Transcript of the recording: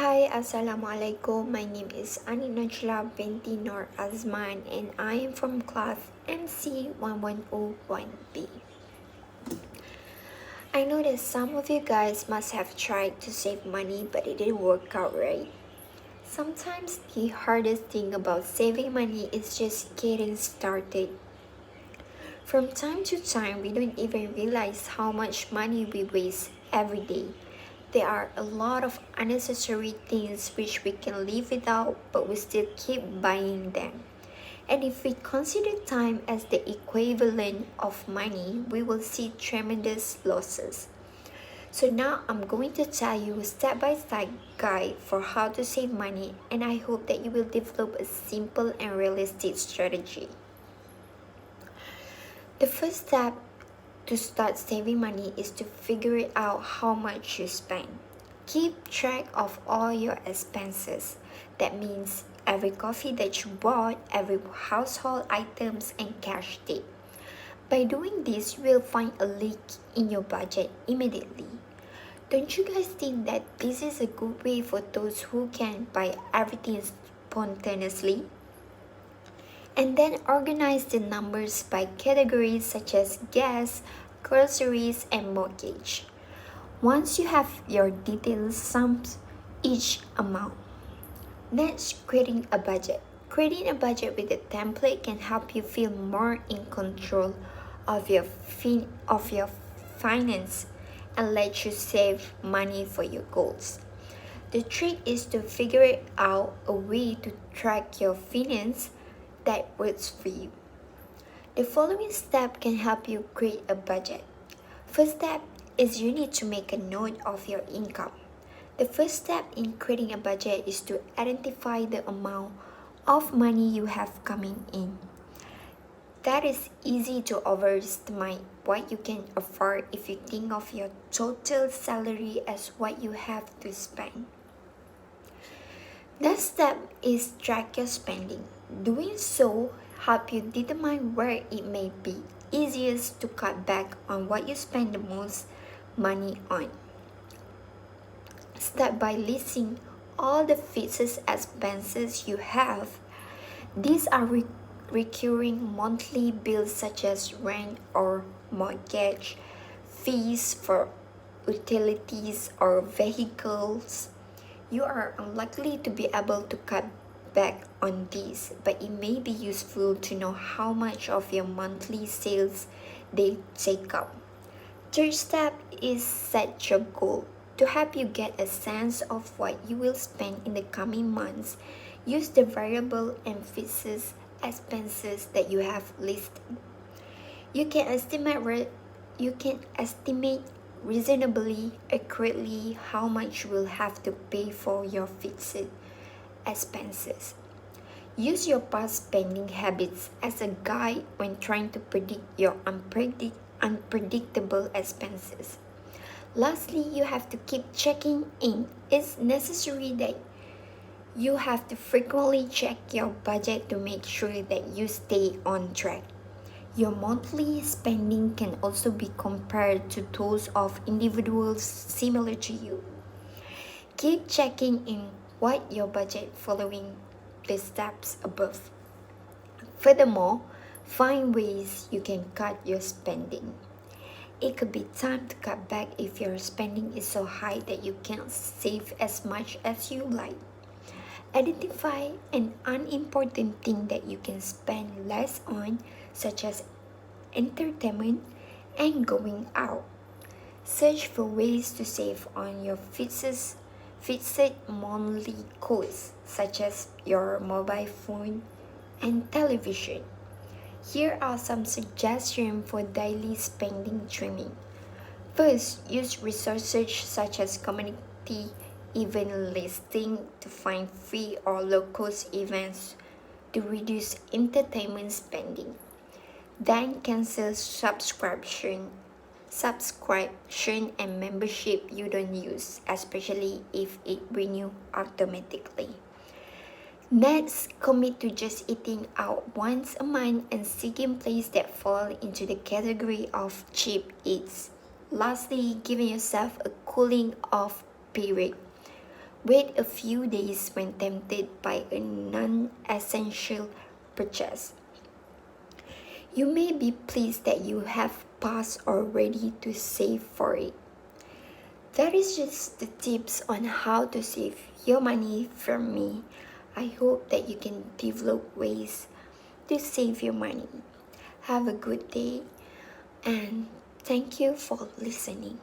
Hi, Assalamualaikum. My name is Ani Najla binti Nur Azman and I am from class MC1101B. I know that some of you guys must have tried to save money but it didn't work out right. Sometimes the hardest thing about saving money is just getting started. From time to time, we don't even realize how much money we waste every day. There are a lot of unnecessary things which we can live without, but we still keep buying them. And if we consider time as the equivalent of money, we will see tremendous losses. So now I'm going to tell you a step-by-step guide for how to save money, and I hope that you will develop a simple and realistic strategy. The first step to start saving money is to figure out how much you spend. Keep track of all your expenses. That means every coffee that you bought, every household items, and cash tip. By doing this, you will find a leak in your budget immediately. Don't you guys think that this is a good way for those who can buy everything spontaneously? And then organize the numbers by categories such as gas, groceries, and mortgage. Once you have your details, sum each amount. Next, creating a budget. Creating a budget with a template can help you feel more in control of your finance and let you save money for your goals. The trick is to figure out a way to track your finance that works for you. The following step can help you create a budget. First step is you need to make a note of your income. The first step in creating a budget is to identify the amount of money you have coming in. That is easy to overestimate what you can afford if you think of your total salary as what you have to spend. Next step is track your spending. Doing so help you determine where it may be easiest to cut back on what you spend the most money on. Start by listing all the fixed expenses you have. These are recurring monthly bills such as rent or mortgage, fees for utilities or vehicles. You are unlikely to be able to cut back on these, but it may be useful to know how much of your monthly sales they take up. Third step is set your goal. To help you get a sense of what you will spend in the coming months, use the variable and fixed expenses that you have listed. You can estimate reasonably accurately how much you will have to pay for your fixed expenses. Use your past spending habits as a guide when trying to predict your unpredictable expenses. Lastly, you have to keep checking in. It's necessary that you have to frequently check your budget to make sure that you stay on track. Your monthly spending can also be compared to those of individuals similar to you. Keep checking in what your budget following the steps above. Furthermore, find ways you can cut your spending. It could be time to cut back if your spending is so high that you can't save as much as you like. Identify an unimportant thing that you can spend less on, such as entertainment and going out. Search for ways to save on your fixed monthly costs, such as your mobile phone and television. Here are some suggestions for daily spending trimming. First, use resources such as community event listing to find free or low-cost events to reduce entertainment spending. Then cancel subscription and membership you don't use, especially if it renew automatically. Next, commit to just eating out once a month and seeking places that fall into the category of cheap eats. Lastly, giving yourself a cooling off period. Wait a few days when tempted by a non-essential purchase. You may be pleased that you have paused already to save for it. That is just the tips on how to save your money from me. I hope that you can develop ways to save your money. Have a good day and thank you for listening.